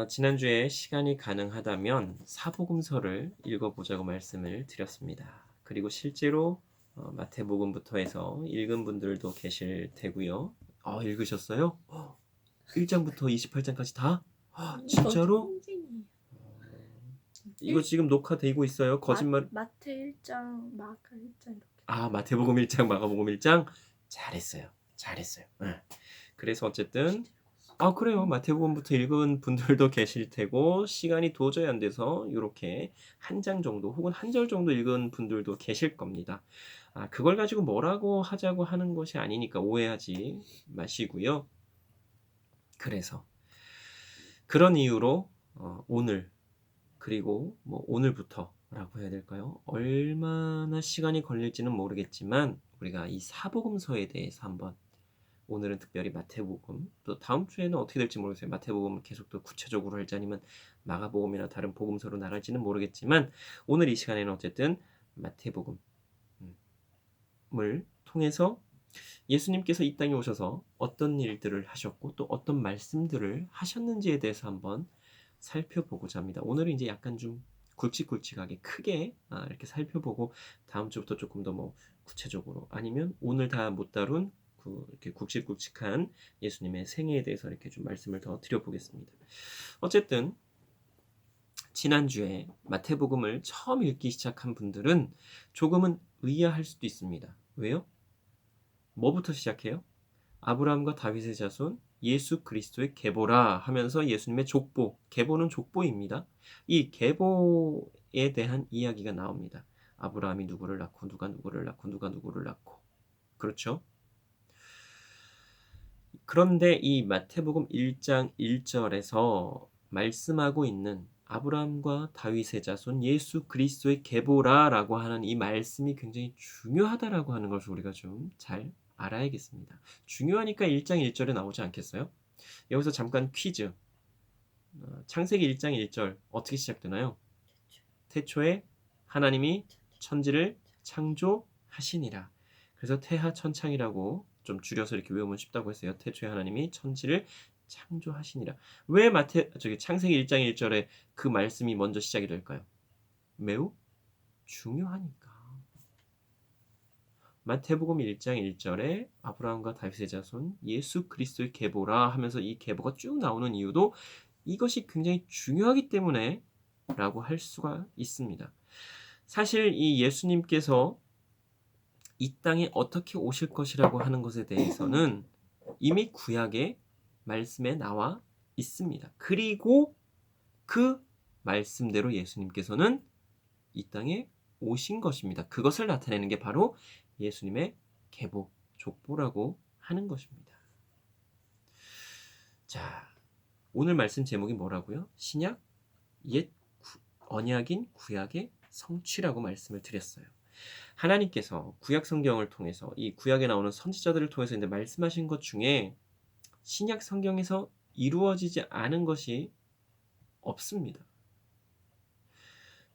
지난주에 시간이 가능하다면 사복음서를 읽어보자고 말씀을 드렸습니다. 그리고 실제로 마태복음부터 해서 읽은 분들도 계실 테고요. 읽으셨어요? 1장부터 28장까지 다? 진짜로? 성진이 이거 지금 녹화되고 있어요. 거짓말. 마태 1장, 마가 1장 이렇게. 마태복음 1장, 마가복음 1장. 잘했어요. 잘했어요. 네. 그래서 어쨌든 그래요. 마태복음부터 읽은 분들도 계실 테고 시간이 도저히 안 돼서 이렇게 한 장 정도 혹은 한 절 정도 읽은 분들도 계실 겁니다. 그걸 가지고 뭐라고 하자고 하는 것이 아니니까 오해하지 마시고요. 그래서 그런 이유로 오늘 그리고 뭐 오늘부터라고 해야 될까요? 얼마나 시간이 걸릴지는 모르겠지만 우리가 이 사복음서에 대해서 한번 오늘은 특별히 마태복음 또 다음 주에는 어떻게 될지 모르겠어요. 마태복음을 계속 더 구체적으로 할지 아니면 마가복음이나 다른 복음서로 나갈지는 모르겠지만 오늘 이 시간에는 어쨌든 마태복음을 통해서 예수님께서 이 땅에 오셔서 어떤 일들을 하셨고 또 어떤 말씀들을 하셨는지에 대해서 한번 살펴보고자 합니다. 오늘은 이제 약간 좀 굵직굵직하게 크게 이렇게 살펴보고 다음 주부터 조금 더 뭐 구체적으로 아니면 오늘 다 못 다룬 이렇게 굵직굵직한 예수님의 생애에 대해서 이렇게 좀 말씀을 더 드려보겠습니다. 어쨌든 지난주에 마태복음을 처음 읽기 시작한 분들은 조금은 의아할 수도 있습니다. 왜요? 뭐부터 시작해요? 아브라함과 다윗의 자손 예수 그리스도의 계보라 하면서 예수님의 족보, 계보는 족보입니다. 이 계보에 대한 이야기가 나옵니다. 아브라함이 누구를 낳고 누가 누구를 낳고 누가 누구를 낳고 그렇죠? 그런데 이 마태복음 1장 1절에서 말씀하고 있는 아브라함과 다윗의 자손 예수 그리스도의 계보라라고 하는 이 말씀이 굉장히 중요하다라고 하는 것을 우리가 좀 잘 알아야겠습니다. 중요하니까 1장 1절에 나오지 않겠어요? 여기서 잠깐 퀴즈. 창세기 1장 1절 어떻게 시작되나요? 태초에 하나님이 천지를 창조하시니라. 그래서 태하천창이라고 좀 줄여서 이렇게 외우면 쉽다고 했어요. 태초에 하나님이 천지를 창조하시니라. 왜 창세기 1장 1절에 그 말씀이 먼저 시작이 될까요? 매우 중요하니까. 마태복음 1장 1절에 아브라함과 다윗의 자손 예수 그리스도의 계보라 하면서 이 계보가 쭉 나오는 이유도 이것이 굉장히 중요하기 때문에 라고 할 수가 있습니다. 사실 이 예수님께서 이 땅에 어떻게 오실 것이라고 하는 것에 대해서는 이미 구약의 말씀에 나와 있습니다. 그리고 그 말씀대로 예수님께서는 이 땅에 오신 것입니다. 그것을 나타내는 게 바로 예수님의 계보, 족보라고 하는 것입니다. 자, 오늘 말씀 제목이 뭐라고요? 신약, 옛 언약인 구약의 성취라고 말씀을 드렸어요. 하나님께서 구약 성경을 통해서 이 구약에 나오는 선지자들을 통해서 이제 말씀하신 것 중에 신약 성경에서 이루어지지 않은 것이 없습니다.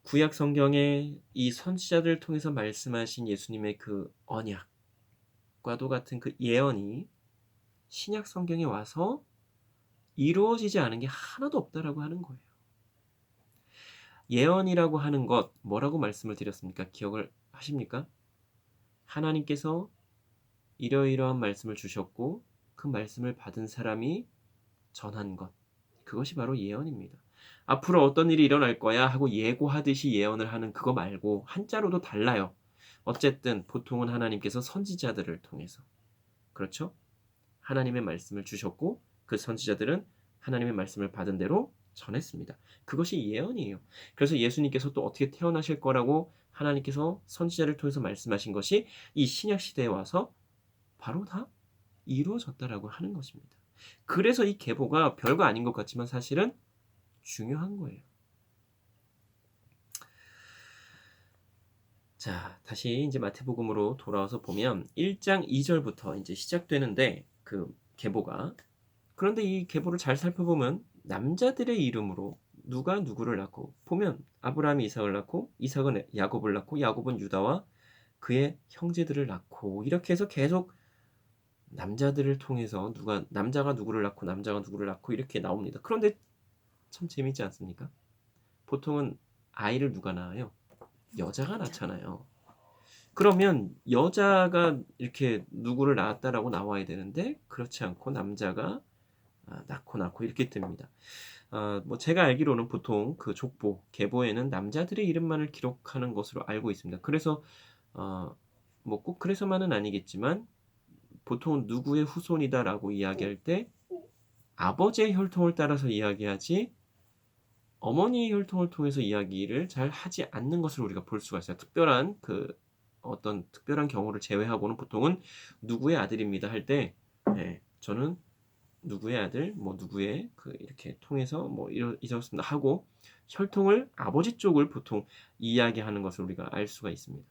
구약 성경에 이 선지자들을 통해서 말씀하신 예수님의 그 언약과도 같은 그 예언이 신약 성경에 와서 이루어지지 않은 게 하나도 없다라고 하는 거예요. 예언이라고 하는 것 뭐라고 말씀을 드렸습니까? 기억을 하십니까? 하나님께서 이러이러한 말씀을 주셨고 그 말씀을 받은 사람이 전한 것. 그것이 바로 예언입니다. 앞으로 어떤 일이 일어날 거야 하고 예고하듯이 예언을 하는 그거 말고 한자로도 달라요. 어쨌든 보통은 하나님께서 선지자들을 통해서 그렇죠? 하나님의 말씀을 주셨고 그 선지자들은 하나님의 말씀을 받은 대로 전했습니다. 그것이 예언이에요. 그래서 예수님께서 또 어떻게 태어나실 거라고 하나님께서 선지자를 통해서 말씀하신 것이 이 신약 시대에 와서 바로 다 이루어졌다라고 하는 것입니다. 그래서 이 계보가 별거 아닌 것 같지만 사실은 중요한 거예요. 자, 다시 이제 마태복음으로 돌아와서 보면 1장 2절부터 이제 시작되는데 그 계보가 그런데 이 계보를 잘 살펴보면 남자들의 이름으로 누가 누구를 낳고 보면 아브라함이 이삭을 낳고 이삭은 야곱을 낳고 야곱은 유다와 그의 형제들을 낳고 이렇게 해서 계속 남자들을 통해서 남자가 누구를 낳고 남자가 누구를 낳고 이렇게 나옵니다. 그런데 참 재밌지 않습니까? 보통은 아이를 누가 낳아요? 여자가 낳잖아요. 그러면 여자가 이렇게 누구를 낳았다라고 나와야 되는데 그렇지 않고 남자가 낳고 이렇게 됩니다. 뭐 제가 알기로는 보통 그 족보, 계보에는 남자들의 이름만을 기록하는 것으로 알고 있습니다. 그래서 뭐 꼭 그래서만은 아니겠지만 보통 누구의 후손이다라고 이야기할 때 아버지의 혈통을 따라서 이야기하지 어머니의 혈통을 통해서 이야기를 잘 하지 않는 것을 우리가 볼 수가 있어요. 특별한 어떤 특별한 경우를 제외하고는 보통은 누구의 아들입니다 할 때, 저는 누구의 아들, 뭐 누구의 이렇게 통해서 뭐 이렇습니다 하고 혈통을 아버지 쪽을 보통 이야기하는 것을 우리가 알 수가 있습니다.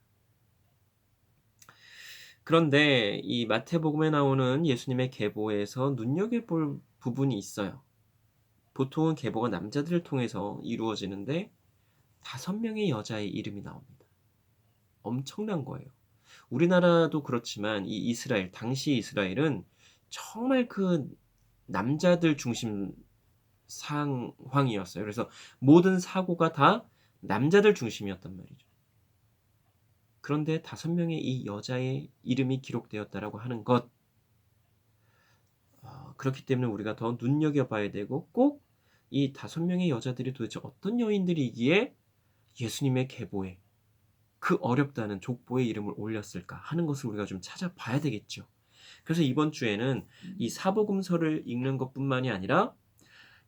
그런데 이 마태복음에 나오는 예수님의 계보에서 눈여겨볼 부분이 있어요. 보통은 계보가 남자들을 통해서 이루어지는데 5명의 여자의 이름이 나옵니다. 엄청난 거예요. 우리나라도 그렇지만 이 이스라엘, 당시 이스라엘은 정말 그 남자들 중심 상황이었어요. 그래서 모든 사고가 다 남자들 중심이었단 말이죠. 그런데 5명의 이 여자의 이름이 기록되었다라고 하는 것, 그렇기 때문에 우리가 더 눈여겨봐야 되고 꼭 이 5명의 여자들이 도대체 어떤 여인들이기에 예수님의 계보에 그 어렵다는 족보의 이름을 올렸을까 하는 것을 우리가 좀 찾아봐야 되겠죠. 그래서 이번 주에는 이 사복음서를 읽는 것뿐만이 아니라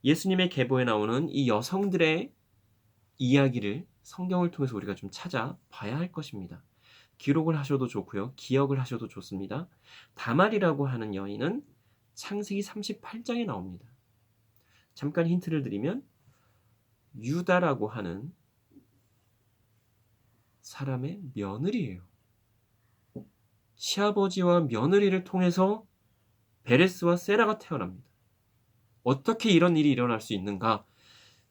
예수님의 계보에 나오는 이 여성들의 이야기를 성경을 통해서 우리가 좀 찾아봐야 할 것입니다. 기록을 하셔도 좋고요. 기억을 하셔도 좋습니다. 다말이라고 하는 여인은 창세기 38장에 나옵니다. 잠깐 힌트를 드리면 유다라고 하는 사람의 며느리예요. 시아버지와 며느리를 통해서 베레스와 세라가 태어납니다. 어떻게 이런 일이 일어날 수 있는가?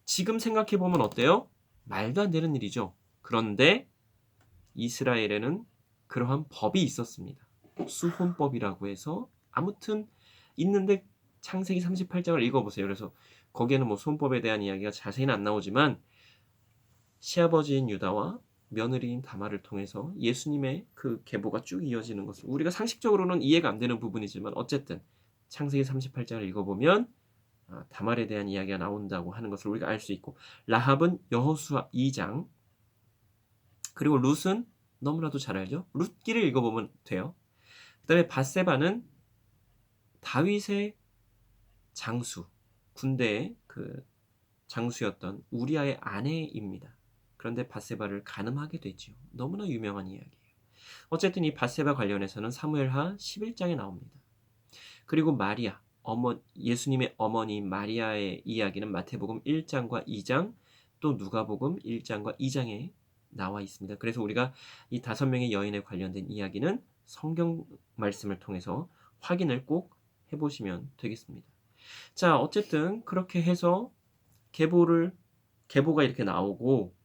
지금 생각해보면 어때요? 말도 안 되는 일이죠. 그런데 이스라엘에는 그러한 법이 있었습니다. 수혼법이라고 해서 아무튼 있는데 창세기 38장을 읽어보세요. 그래서 거기에는 뭐 수혼법에 대한 이야기가 자세히는 안 나오지만 시아버지인 유다와 며느리인 다말을 통해서 예수님의 그 계보가 쭉 이어지는 것을 우리가 상식적으로는 이해가 안 되는 부분이지만 어쨌든 창세기 38장을 읽어보면 다말에 대한 이야기가 나온다고 하는 것을 우리가 알 수 있고 라합은 여호수아 2장 그리고 룻은 너무나도 잘 알죠. 룻기를 읽어보면 돼요. 그 다음에 밧세바는 다윗의 장수 군대의 그 장수였던 우리아의 아내입니다. 그런데 밧세바를 간음하게 되지요. 너무나 유명한 이야기예요. 어쨌든 이 밧세바 관련해서는 사무엘하 11장에 나옵니다. 그리고 마리아, 예수님의 어머니 마리아의 이야기는 마태복음 1장과 2장, 또 누가복음 1장과 2장에 나와 있습니다. 그래서 우리가 이 5명의 여인에 관련된 이야기는 성경 말씀을 통해서 확인을 꼭 해보시면 되겠습니다. 자, 어쨌든 그렇게 해서 계보가 이렇게 나오고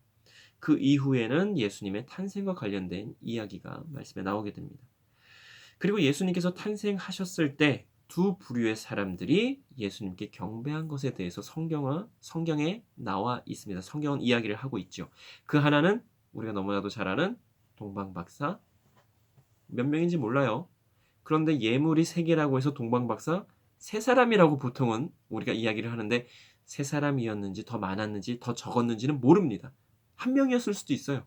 그 이후에는 예수님의 탄생과 관련된 이야기가 말씀에 나오게 됩니다. 그리고 예수님께서 탄생하셨을 때 두 부류의 사람들이 예수님께 경배한 것에 대해서 성경에 나와 있습니다. 성경은 이야기를 하고 있죠. 그 하나는 우리가 너무나도 잘 아는 동방박사, 몇 명인지 몰라요. 그런데 예물이 3개라고 해서 동방박사 3사람이라고 보통은 우리가 이야기를 하는데 3사람이었는지 더 많았는지 더 적었는지는 모릅니다. 1명이었을 수도 있어요.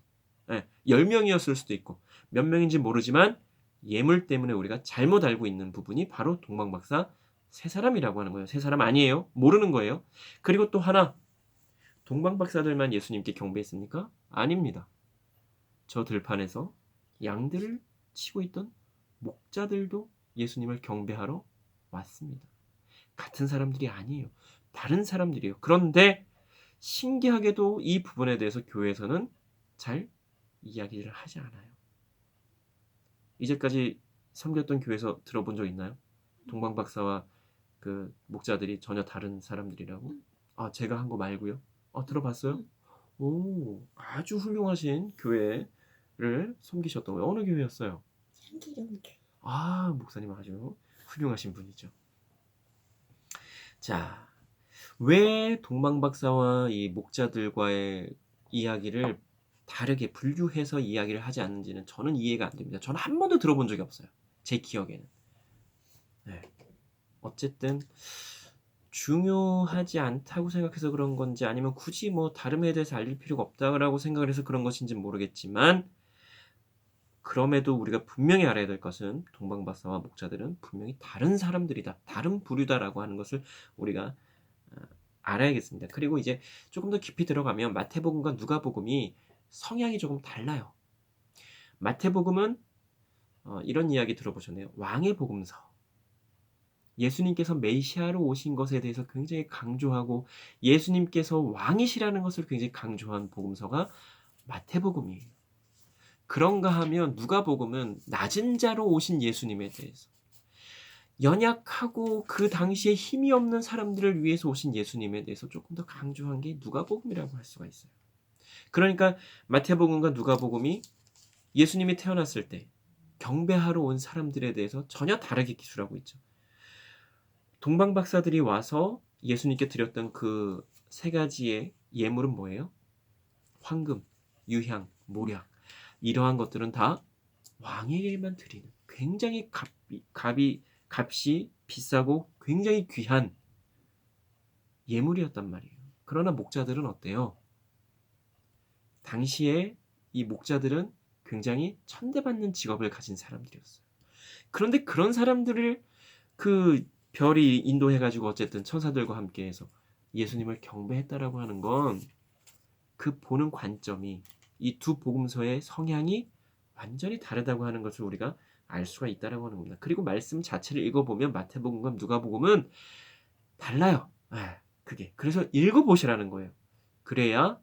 10명이었을 수도 있고 몇 명인지 모르지만 예물 때문에 우리가 잘못 알고 있는 부분이 바로 동방박사 3사람이라고 하는 거예요. 3사람 아니에요. 모르는 거예요. 그리고 또 하나, 동방박사들만 예수님께 경배했습니까? 아닙니다. 저 들판에서 양들을 치고 있던 목자들도 예수님을 경배하러 왔습니다. 같은 사람들이 아니에요. 다른 사람들이에요. 그런데 신기하게도 이 부분에 대해서 교회에서는 잘 이야기를 하지 않아요. 이제까지 섬겼던 교회에서 들어본 적 있나요? 동방박사와 그 목자들이 전혀 다른 사람들이라고? 제가 한 거 말고요. 들어봤어요? 오, 아주 훌륭하신 교회를 섬기셨던 거예요. 어느 교회였어요? 향기경계. 목사님 아주 훌륭하신 분이죠. 자, 왜 동방 박사와 이 목자들과의 이야기를 다르게 분류해서 이야기를 하지 않는지는 저는 이해가 안 됩니다. 저는 한 번도 들어본 적이 없어요. 제 기억에는. 네. 어쨌든 중요하지 않다고 생각해서 그런 건지 아니면 굳이 뭐 다름에 대해서 알릴 필요가 없다라고 생각을 해서 그런 것인지는 모르겠지만 그럼에도 우리가 분명히 알아야 될 것은 동방박사와 목자들은 분명히 다른 사람들이다. 다른 부류다라고 하는 것을 우리가 알아야겠습니다. 그리고 이제 조금 더 깊이 들어가면 마태복음과 누가복음이 성향이 조금 달라요. 마태복음은 이런 이야기 들어보셨네요. 왕의 복음서. 예수님께서 메시아로 오신 것에 대해서 굉장히 강조하고 예수님께서 왕이시라는 것을 굉장히 강조한 복음서가 마태복음이에요. 그런가 하면 누가복음은 낮은 자로 오신 예수님에 대해서 연약하고 그 당시에 힘이 없는 사람들을 위해서 오신 예수님에 대해서 조금 더 강조한 게 누가복음이라고 할 수가 있어요. 그러니까 마태복음과 누가복음이 예수님이 태어났을 때 경배하러 온 사람들에 대해서 전혀 다르게 기술하고 있죠. 동방박사들이 와서 예수님께 드렸던 그 세 가지의 예물은 뭐예요? 황금, 유향, 모략. 이러한 것들은 다 왕에게만 드리는 굉장히 값이 비싸고 굉장히 귀한 예물이었단 말이에요. 그러나 목자들은 어때요? 당시에 이 목자들은 굉장히 천대받는 직업을 가진 사람들이었어요. 그런데 그런 사람들을 그 별이 인도해가지고 어쨌든 천사들과 함께해서 예수님을 경배했다라고 하는 건 그 보는 관점이 이 두 복음서의 성향이 완전히 다르다고 하는 것을 우리가 알 수가 있다라고 하는 겁니다. 그리고 말씀 자체를 읽어보면 마태복음과 누가복음은 달라요. 그게 그래서 읽어보시라는 거예요. 그래야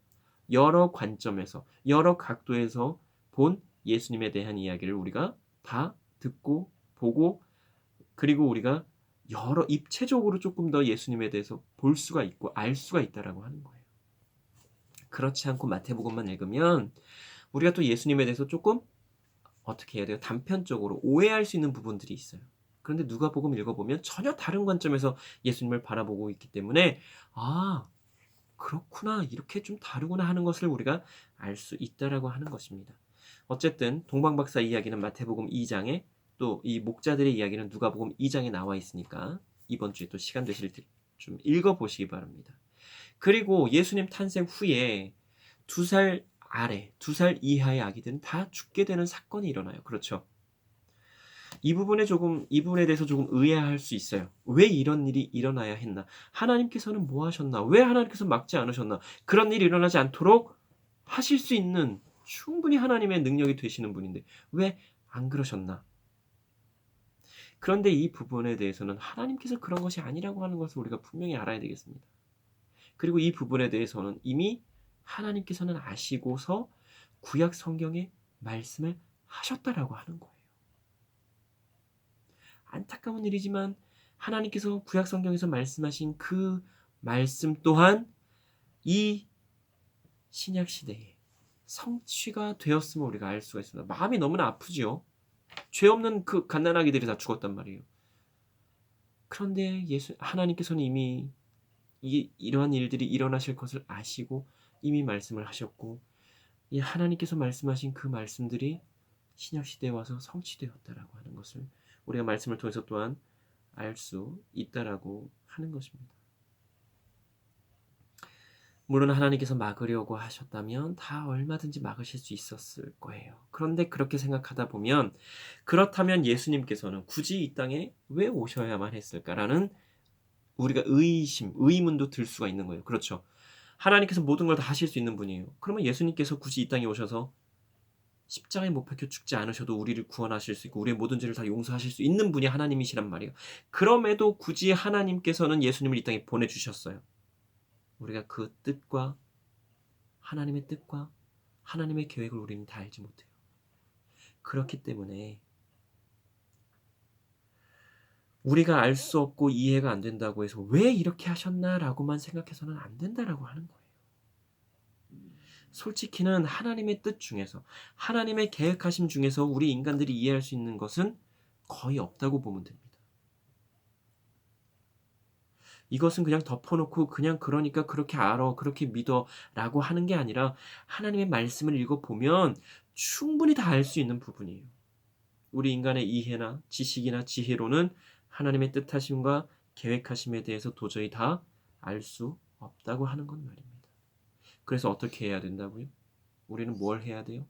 여러 관점에서 여러 각도에서 본 예수님에 대한 이야기를 우리가 다 듣고 보고 그리고 우리가 여러 입체적으로 조금 더 예수님에 대해서 볼 수가 있고 알 수가 있다라고 하는 거예요. 그렇지 않고 마태복음만 읽으면 우리가 또 예수님에 대해서 조금 어떻게 해야 돼요? 단편적으로 오해할 수 있는 부분들이 있어요. 그런데 누가복음 읽어보면 전혀 다른 관점에서 예수님을 바라보고 있기 때문에 아 그렇구나 이렇게 좀 다르구나 하는 것을 우리가 알 수 있다라고 하는 것입니다. 어쨌든 동방박사 이야기는 마태복음 2장에 또 이 목자들의 이야기는 누가복음 2장에 나와 있으니까 이번 주에 또 시간 되실 때 좀 읽어보시기 바랍니다. 그리고 예수님 탄생 후에 2살 아래, 2살 이하의 아기들은 다 죽게 되는 사건이 일어나요. 그렇죠? 이 부분에 대해서 조금 의아할 수 있어요. 왜 이런 일이 일어나야 했나? 하나님께서는 뭐 하셨나? 왜 하나님께서 막지 않으셨나? 그런 일이 일어나지 않도록 하실 수 있는 충분히 하나님의 능력이 되시는 분인데 왜 안 그러셨나? 그런데 이 부분에 대해서는 하나님께서 그런 것이 아니라고 하는 것을 우리가 분명히 알아야 되겠습니다. 그리고 이 부분에 대해서는 이미 하나님께서는 아시고서 구약 성경에 말씀을 하셨다라고 하는 거예요. 안타까운 일이지만 하나님께서 구약 성경에서 말씀하신 그 말씀 또한 이 신약 시대에 성취가 되었음을 우리가 알 수가 있습니다. 마음이 너무나 아프지요. 죄 없는 그 갓난아기들이 다 죽었단 말이에요. 그런데 하나님께서는 이미 이러한 일들이 일어나실 것을 아시고 이미 말씀을 하셨고 이 하나님께서 말씀하신 그 말씀들이 신약 시대에 와서 성취되었다라고 하는 것을 우리가 말씀을 통해서 또한 알 수 있다라고 하는 것입니다. 물론 하나님께서 막으려고 하셨다면 다 얼마든지 막으실 수 있었을 거예요. 그런데 그렇게 생각하다 보면 그렇다면 예수님께서는 굳이 이 땅에 왜 오셔야만 했을까라는 우리가 의문도 들 수가 있는 거예요. 그렇죠. 하나님께서 모든 걸 다 하실 수 있는 분이에요. 그러면 예수님께서 굳이 이 땅에 오셔서 십자가에 못 박혀 죽지 않으셔도 우리를 구원하실 수 있고 우리의 모든 죄를 다 용서하실 수 있는 분이 하나님이시란 말이에요. 그럼에도 굳이 하나님께서는 예수님을 이 땅에 보내주셨어요. 우리가 그 뜻과 하나님의 뜻과 하나님의 계획을 우리는 다 알지 못해요. 그렇기 때문에 우리가 알 수 없고 이해가 안 된다고 해서 왜 이렇게 하셨나라고만 생각해서는 안 된다라고 하는 거예요. 솔직히는 하나님의 뜻 중에서 하나님의 계획하심 중에서 우리 인간들이 이해할 수 있는 것은 거의 없다고 보면 됩니다. 이것은 그냥 덮어놓고 그냥 그러니까 그렇게 알아, 그렇게 믿어라고 하는 게 아니라 하나님의 말씀을 읽어보면 충분히 다 알 수 있는 부분이에요. 우리 인간의 이해나 지식이나 지혜로는 하나님의 뜻하심과 계획하심에 대해서 도저히 다 알 수 없다고 하는 건 말입니다. 그래서 어떻게 해야 된다고요? 우리는 뭘 해야 돼요?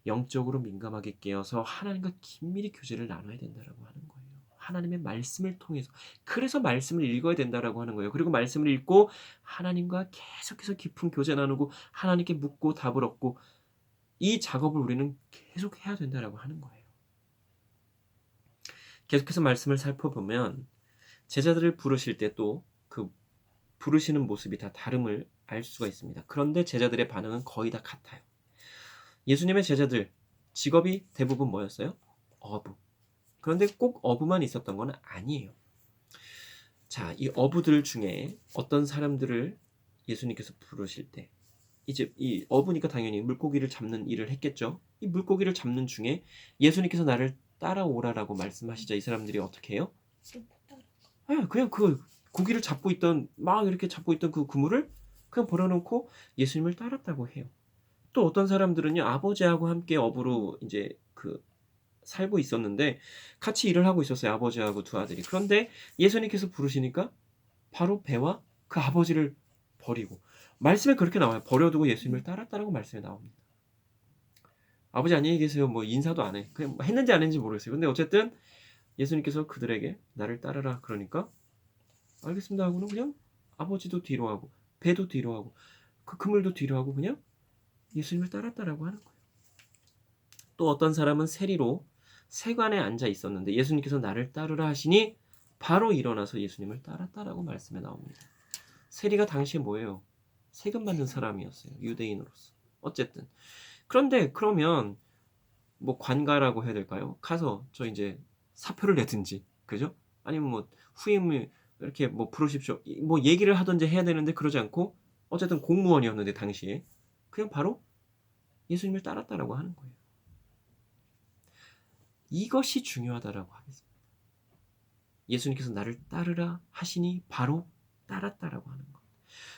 영적으로 민감하게 깨어서 하나님과 긴밀히 교제를 나눠야 된다라고 하는 거예요. 하나님의 말씀을 통해서. 그래서 말씀을 읽어야 된다라고 하는 거예요. 그리고 말씀을 읽고 하나님과 계속해서 깊은 교제 나누고 하나님께 묻고 답을 얻고 이 작업을 우리는 계속 해야 된다라고 하는 거예요. 계속해서 말씀을 살펴보면 제자들을 부르실 때 또 그 부르시는 모습이 다 다름을 알 수가 있습니다. 그런데 제자들의 반응은 거의 다 같아요. 예수님의 제자들 직업이 대부분 뭐였어요? 어부. 그런데 꼭 어부만 있었던 건 아니에요. 자, 이 어부들 중에 어떤 사람들을 예수님께서 부르실 때 이제 이 어부니까 당연히 물고기를 잡는 일을 했겠죠. 이 물고기를 잡는 중에 예수님께서 나를 따라오라라고 말씀하시자 이 사람들이 어떻게 해요? 그냥 그 고기를 잡고 있던 막 이렇게 잡고 있던 그 그물을 그냥 버려놓고 예수님을 따랐다고 해요. 또 어떤 사람들은요 아버지하고 함께 어부로 이제 그 살고 있었는데 같이 일을 하고 있었어요 아버지하고 두 아들이. 그런데 예수님께서 부르시니까 바로 배와 그 아버지를 버리고 말씀에 그렇게 나와요. 버려두고 예수님을 따랐다라고 말씀에 나옵니다. 아버지 안녕히 계세요. 뭐 인사도 안 해. 그냥 했는지 안 했는지 모르겠어요. 근데 어쨌든 예수님께서 그들에게 나를 따르라 그러니까 알겠습니다 하고는 그냥 아버지도 뒤로 하고 배도 뒤로 하고 그 그물도 뒤로 하고 그냥 예수님을 따랐다라고 하는 거예요. 또 어떤 사람은 세리로 세관에 앉아 있었는데 예수님께서 나를 따르라 하시니 바로 일어나서 예수님을 따랐다라고 말씀에 나옵니다. 세리가 당시에 뭐예요? 세금 받는 사람이었어요. 유대인으로서. 어쨌든 그런데 그러면 뭐 관가라고 해야 될까요? 가서 저 이제 사표를 내든지 그죠? 아니면 뭐 후임을 이렇게 뭐 부르십시오. 뭐 얘기를 하든지 해야 되는데 그러지 않고 어쨌든 공무원이었는데 당시에 그냥 바로 예수님을 따랐다라고 하는 거예요. 이것이 중요하다라고 하겠습니다. 예수님께서 나를 따르라 하시니 바로 따랐다라고 하는 것.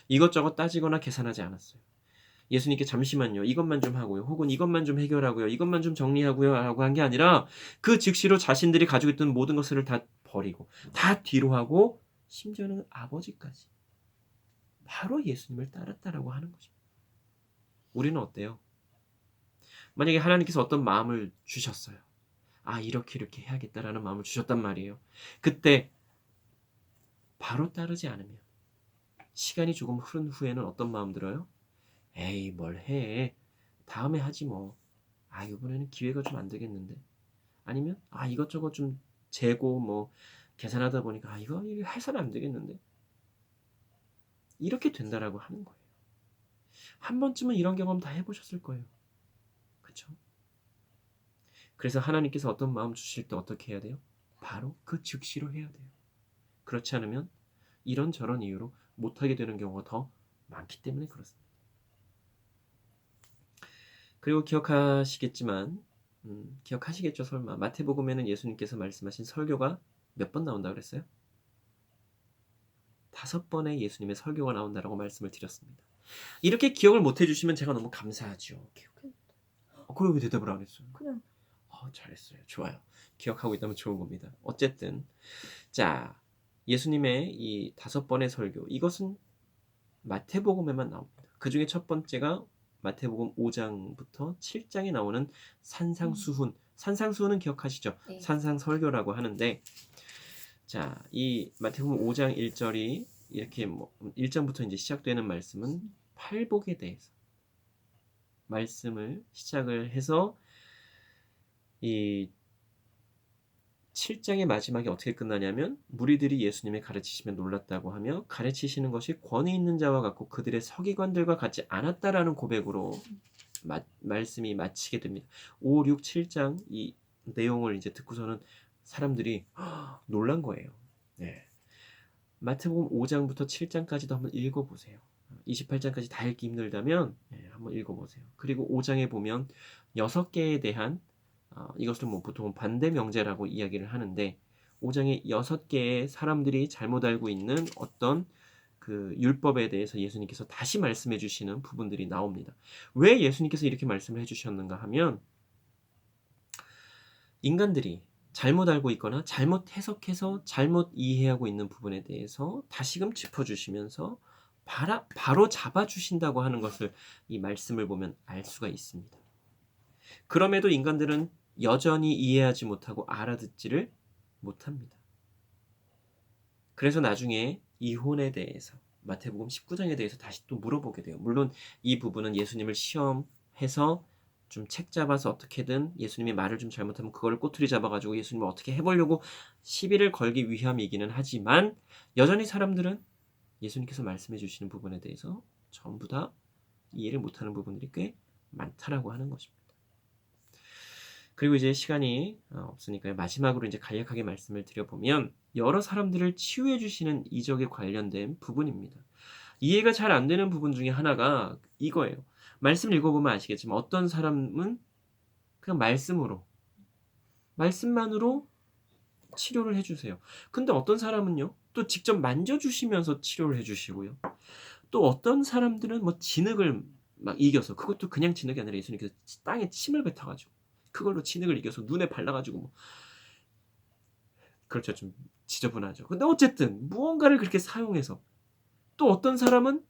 이것저것 따지거나 계산하지 않았어요. 예수님께 잠시만요. 이것만 좀 하고요. 혹은 이것만 좀 해결하고요. 이것만 좀 정리하고요. 라고 한 게 아니라 그 즉시로 자신들이 가지고 있던 모든 것을 다 버리고 다 뒤로 하고 심지어는 아버지까지 바로 예수님을 따랐다라고 하는 거죠. 우리는 어때요? 만약에 하나님께서 어떤 마음을 주셨어요. 아 이렇게 해야겠다라는 마음을 주셨단 말이에요. 그때 바로 따르지 않으면 시간이 조금 흐른 후에는 어떤 마음 들어요? 에이 뭘 해. 다음에 하지 뭐. 아 이번에는 기회가 좀 안 되겠는데. 아니면 아 이것저것 좀 재고 뭐 계산하다 보니까 아 이거 해서는 안 되겠는데. 이렇게 된다라고 하는 거예요. 한 번쯤은 이런 경험 다 해보셨을 거예요. 그렇죠? 그래서 하나님께서 어떤 마음 주실 때 어떻게 해야 돼요? 바로 그 즉시로 해야 돼요. 그렇지 않으면 이런저런 이유로 못하게 되는 경우가 더 많기 때문에 그렇습니다. 그리고 기억하시겠지만 기억하시겠죠 설마 마태복음에는 예수님께서 말씀하신 설교가 몇 번 나온다 그랬어요? 5번의 예수님의 설교가 나온다라고 말씀을 드렸습니다. 이렇게 기억을 못 해주시면 제가 너무 감사하죠. 그리고 왜 대답을 안 했어요? 그냥 잘했어요. 좋아요. 기억하고 있다면 좋은 겁니다. 어쨌든 자 예수님의 이 5번의 설교 이것은 마태복음에만 나옵니다. 그 중에 첫 번째가 마태복음 5장부터 7장에 나오는 산상수훈. 산상수훈은 기억하시죠? 네. 산상설교라고 하는데 자, 이 마태복음 5장 1절이 이렇게 뭐 1장부터 이제 시작되는 말씀은 팔복에 대해서 말씀을 시작을 해서 이 7장의 마지막에 어떻게 끝나냐면 무리들이 예수님의 가르치심에 놀랐다고 하며 가르치시는 것이 권위 있는 자와 같고 그들의 서기관들과 같지 않았다라는 고백으로 말씀이 마치게 됩니다. 5, 6, 7장 이 내용을 이제 듣고서는 사람들이 놀란 거예요. 네. 마태복음 5장부터 7장까지도 한번 읽어보세요. 28장까지 다 읽기 힘들다면 한번 읽어보세요. 그리고 5장에 보면 6개에 대한 이것을 뭐 보통 반대 명제라고 이야기를 하는데 5장에 6개의 사람들이 잘못 알고 있는 어떤 그 율법에 대해서 예수님께서 다시 말씀해 주시는 부분들이 나옵니다. 왜 예수님께서 이렇게 말씀을 해 주셨는가 하면 인간들이 잘못 알고 있거나 잘못 해석해서 잘못 이해하고 있는 부분에 대해서 다시금 짚어주시면서 바로 잡아주신다고 하는 것을 이 말씀을 보면 알 수가 있습니다. 그럼에도 인간들은 여전히 이해하지 못하고 알아듣지를 못합니다. 그래서 나중에 이혼에 대해서 마태복음 19장에 대해서 다시 또 물어보게 돼요. 물론 이 부분은 예수님을 시험해서 좀 책 잡아서 어떻게든 예수님이 말을 좀 잘못하면 그걸 꼬투리 잡아가지고 예수님을 어떻게 해보려고 시비를 걸기 위함이기는 하지만 여전히 사람들은 예수님께서 말씀해 주시는 부분에 대해서 전부 다 이해를 못하는 부분들이 꽤 많다라고 하는 것입니다. 그리고 이제 시간이 없으니까요. 마지막으로 이제 간략하게 말씀을 드려보면 여러 사람들을 치유해 주시는 이적에 관련된 부분입니다. 이해가 잘 안 되는 부분 중에 하나가 이거예요. 말씀을 읽어보면 아시겠지만 어떤 사람은 그냥 말씀만으로 치료를 해주세요. 근데 어떤 사람은요, 또 직접 만져주시면서 치료를 해주시고요. 또 어떤 사람들은 뭐 진흙을 막 이겨서, 그것도 그냥 진흙이 아니라 예수님께서 땅에 침을 뱉어가지고 그걸로 진흙을 이겨서 눈에 발라가지고 뭐, 그렇죠, 좀 지저분하죠. 근데 어쨌든 무언가를 그렇게 사용해서, 또 어떤 사람은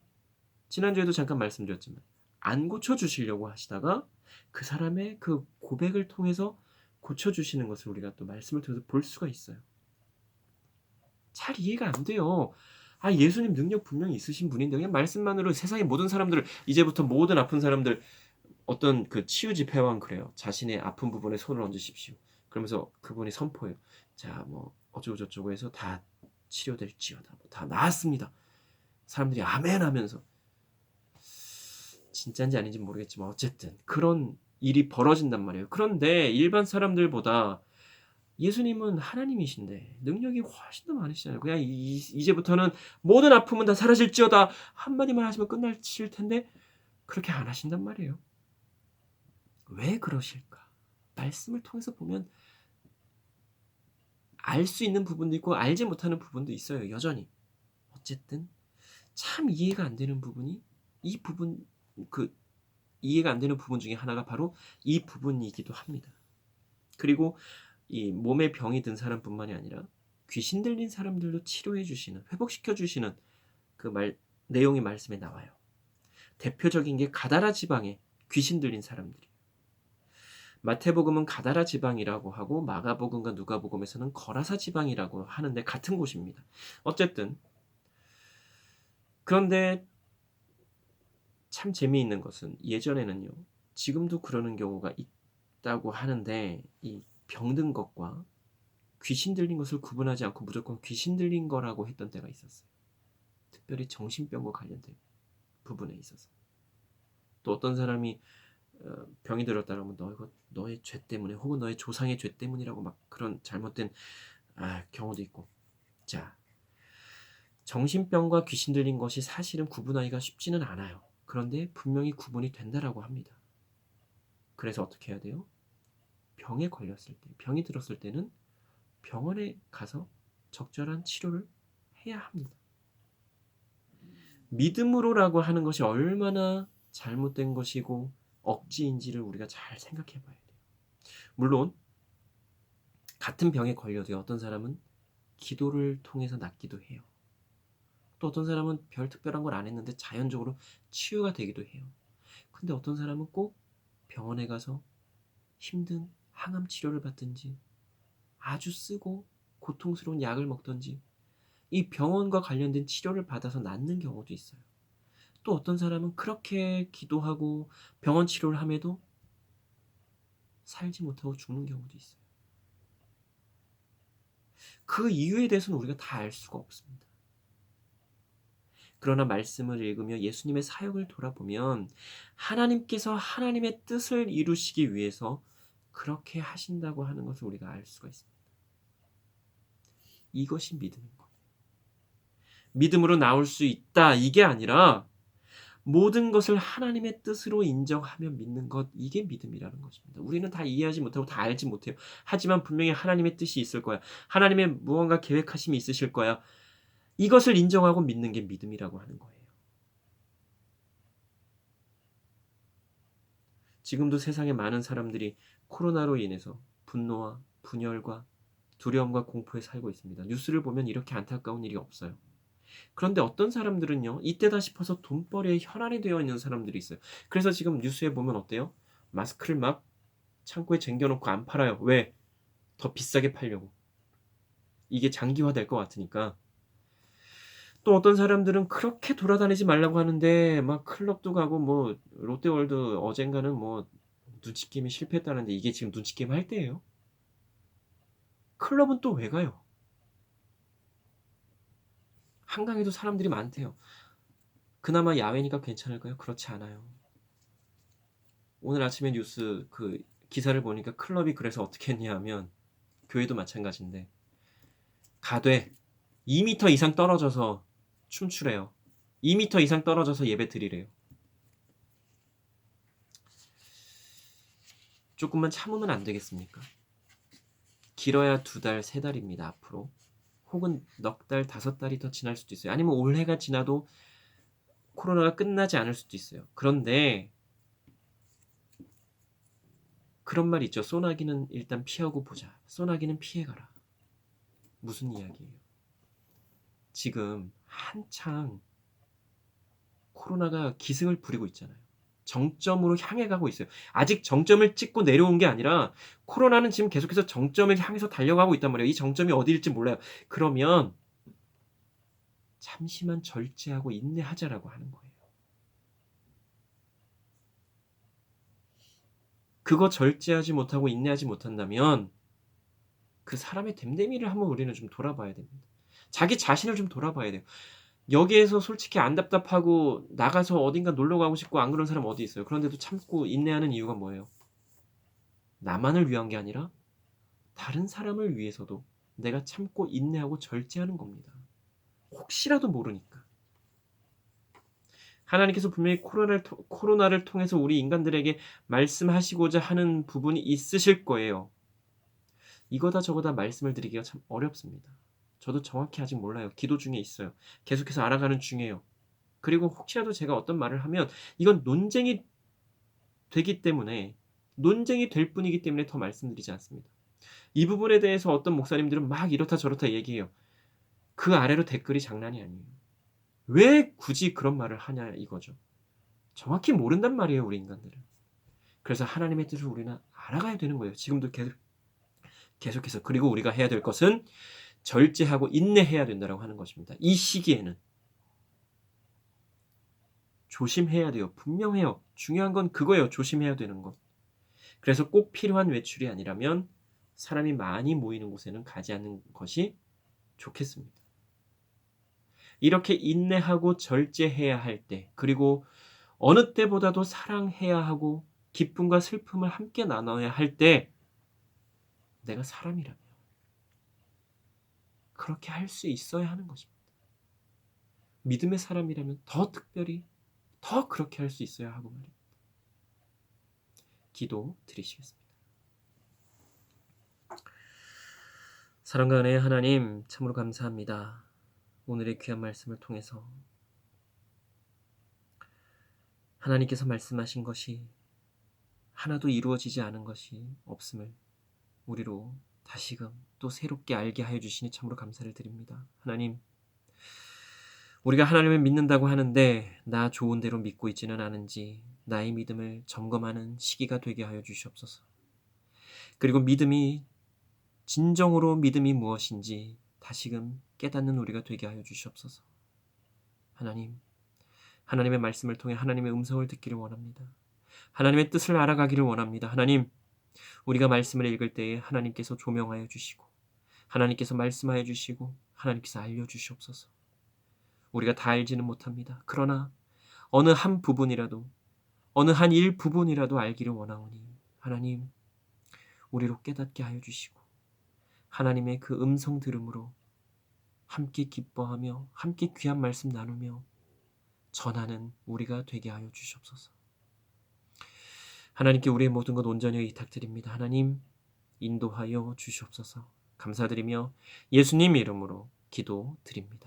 지난주에도 잠깐 말씀드렸지만 안 고쳐주시려고 하시다가 그 사람의 그 고백을 통해서 고쳐주시는 것을 우리가 또 말씀을 통해서 볼 수가 있어요. 잘 이해가 안 돼요. 예수님 능력 분명히 있으신 분인데 그냥 말씀만으로 세상의 모든 사람들을, 이제부터 모든 아픈 사람들, 어떤 그 치유 집회왕 그래요. 자신의 아픈 부분에 손을 얹으십시오. 그러면서 그분이 선포해요. 자, 뭐 어쩌고 저쩌고 해서 다 치료될지어다. 다 나았습니다. 사람들이 아멘 하면서, 진짜인지 아닌지 모르겠지만 어쨌든 그런 일이 벌어진단 말이에요. 그런데 일반 사람들보다 예수님은 하나님이신데 능력이 훨씬 더 많으시잖아요. 그냥 이제부터는 모든 아픔은 다 사라질지어다 한마디만 하시면 끝나실 텐데 그렇게 안 하신단 말이에요. 왜 그러실까? 말씀을 통해서 보면 알 수 있는 부분도 있고 알지 못하는 부분도 있어요. 여전히. 어쨌든 참 이해가 안 되는 부분이 이 부분, 그 이해가 안 되는 부분 중에 하나가 바로 이 부분이기도 합니다. 그리고 이 몸에 병이 든 사람뿐만이 아니라 귀신 들린 사람들도 치료해 주시는, 회복시켜 주시는 그 내용이 말씀에 나와요. 대표적인 게 가다라 지방에 귀신 들린 사람들이에요. 마태복음은 가다라 지방이라고 하고 마가복음과 누가복음에서는 거라사 지방이라고 하는데 같은 곳입니다. 어쨌든 그런데 참 재미있는 것은 예전에는요, 지금도 그러는 경우가 있다고 하는데 이 병든 것과 귀신 들린 것을 구분하지 않고 무조건 귀신 들린 거라고 했던 때가 있었어요. 특별히 정신병과 관련된 부분에 있어서. 또 어떤 사람이 병이 들었다라면 너 이거 너의 죄 때문에 혹은 너의 조상의 죄 때문이라고 막 그런 잘못된 경우도 있고. 자, 정신병과 귀신 들린 것이 사실은 구분하기가 쉽지는 않아요. 그런데 분명히 구분이 된다라고 합니다. 그래서 어떻게 해야 돼요? 병에 걸렸을 때, 병이 들었을 때는 병원에 가서 적절한 치료를 해야 합니다. 믿음으로라고 하는 것이 얼마나 잘못된 것이고 억지인지를 우리가 잘 생각해 봐야 돼요. 물론 같은 병에 걸려도 어떤 사람은 기도를 통해서 낫기도 해요. 또 어떤 사람은 별 특별한 걸 안 했는데 자연적으로 치유가 되기도 해요. 근데 어떤 사람은 꼭 병원에 가서 힘든 항암 치료를 받든지 아주 쓰고 고통스러운 약을 먹든지 이 병원과 관련된 치료를 받아서 낫는 경우도 있어요. 또 어떤 사람은 그렇게 기도하고 병원 치료를 함에도 살지 못하고 죽는 경우도 있어요. 그 이유에 대해서는 우리가 다 알 수가 없습니다. 그러나 말씀을 읽으며 예수님의 사역을 돌아보면 하나님께서 하나님의 뜻을 이루시기 위해서 그렇게 하신다고 하는 것을 우리가 알 수가 있습니다. 이것이 믿음인 거예요. 믿음으로 나올 수 있다 이게 아니라 모든 것을 하나님의 뜻으로 인정하며 믿는 것, 이게 믿음이라는 것입니다. 우리는 다 이해하지 못하고 다 알지 못해요. 하지만 분명히 하나님의 뜻이 있을 거야. 하나님의 무언가 계획하심이 있으실 거야. 이것을 인정하고 믿는 게 믿음이라고 하는 거예요. 지금도 세상에 많은 사람들이 코로나로 인해서 분노와 분열과 두려움과 공포에 살고 있습니다. 뉴스를 보면 이렇게 안타까운 일이 없어요. 그런데 어떤 사람들은요, 이때다 싶어서 돈벌이에 혈안이 되어 있는 사람들이 있어요. 그래서 지금 뉴스에 보면 어때요? 마스크를 막 창고에 쟁겨놓고 안 팔아요. 왜? 더 비싸게 팔려고. 이게 장기화될 것 같으니까. 또 어떤 사람들은 그렇게 돌아다니지 말라고 하는데 막 클럽도 가고 뭐 롯데월드 어젠가는 뭐 눈치게임이 실패했다는데 이게 지금 눈치게임 할 때예요? 클럽은 또 왜 가요? 한강에도 사람들이 많대요. 그나마 야외니까 괜찮을까요? 그렇지 않아요. 오늘 아침에 뉴스 그 기사를 보니까 클럽이 그래서 어떻게 했냐 하면 교회도 마찬가지인데 가되 2m 이상 떨어져서 춤추래요. 2m 이상 떨어져서 예배 드리래요. 조금만 참으면 안 되겠습니까? 길어야 2달, 3달입니다. 앞으로. 혹은 넉 달, 5달이 더 지날 수도 있어요. 아니면 올해가 지나도 코로나가 끝나지 않을 수도 있어요. 그런데 그런 말 있죠. 소나기는 일단 피하고 보자. 소나기는 피해가라. 무슨 이야기예요? 지금 한창 코로나가 기승을 부리고 있잖아요. 정점으로 향해 가고 있어요. 아직 정점을 찍고 내려온 게 아니라 코로나는 지금 계속해서 정점을 향해서 달려가고 있단 말이에요. 이 정점이 어디일지 몰라요. 그러면 잠시만 절제하고 인내하자라고 하는 거예요. 그거 절제하지 못하고 인내하지 못한다면 그 사람의 됨됨이를 한번 우리는 좀 돌아봐야 됩니다. 자기 자신을 좀 돌아봐야 돼요. 여기에서 솔직히 안 답답하고 나가서 어딘가 놀러 가고 싶고 안 그런 사람 어디 있어요? 그런데도 참고 인내하는 이유가 뭐예요? 나만을 위한 게 아니라 다른 사람을 위해서도 내가 참고 인내하고 절제하는 겁니다. 혹시라도 모르니까. 하나님께서 분명히 코로나를 통해서 우리 인간들에게 말씀하시고자 하는 부분이 있으실 거예요. 이거다 저거다 말씀을 드리기가 참 어렵습니다. 저도 정확히 아직 몰라요. 기도 중에 있어요. 계속해서 알아가는 중이에요. 그리고 혹시라도 제가 어떤 말을 하면 이건 논쟁이 되기 때문에 논쟁이 될 뿐이기 때문에 더 말씀드리지 않습니다. 이 부분에 대해서 어떤 목사님들은 막 이렇다 저렇다 얘기해요. 그 아래로 댓글이 장난이 아니에요. 왜 굳이 그런 말을 하냐 이거죠. 정확히 모른단 말이에요, 우리 인간들은. 그래서 하나님의 뜻을 우리는 알아가야 되는 거예요. 지금도 계속해서. 그리고 우리가 해야 될 것은 절제하고 인내해야 된다고 하는 것입니다. 이 시기에는 조심해야 돼요. 분명해요. 중요한 건 그거예요. 조심해야 되는 것. 그래서 꼭 필요한 외출이 아니라면 사람이 많이 모이는 곳에는 가지 않는 것이 좋겠습니다. 이렇게 인내하고 절제해야 할 때, 그리고 어느 때보다도 사랑해야 하고 기쁨과 슬픔을 함께 나눠야 할 때, 내가 사람이라면 그렇게 할 수 있어야 하는 것입니다. 믿음의 사람이라면 더 특별히 더 그렇게 할 수 있어야 하고 말입니다. 기도 드리시겠습니다. 사랑과 은혜의 하나님, 참으로 감사합니다. 오늘의 귀한 말씀을 통해서 하나님께서 말씀하신 것이 하나도 이루어지지 않은 것이 없음을 우리로 다시금 또 새롭게 알게 하여 주시니 참으로 감사를 드립니다. 하나님, 우리가 하나님을 믿는다고 하는데 나 좋은 대로 믿고 있지는 않은지 나의 믿음을 점검하는 시기가 되게 하여 주시옵소서. 그리고 진정으로 믿음이 무엇인지 다시금 깨닫는 우리가 되게 하여 주시옵소서. 하나님, 하나님의 말씀을 통해 하나님의 음성을 듣기를 원합니다. 하나님의 뜻을 알아가기를 원합니다. 하나님, 우리가 말씀을 읽을 때에 하나님께서 조명하여 주시고 하나님께서 말씀하여 주시고 하나님께서 알려주시옵소서. 우리가 다 알지는 못합니다. 그러나 어느 한 부분이라도 어느 한 일부분이라도 알기를 원하오니 하나님, 우리로 깨닫게 하여 주시고 하나님의 그 음성 들음으로 함께 기뻐하며 함께 귀한 말씀 나누며 전하는 우리가 되게 하여 주시옵소서. 하나님께 우리의 모든 것 온전히 의탁드립니다. 하나님 인도하여 주시옵소서. 감사드리며 예수님 이름으로 기도드립니다.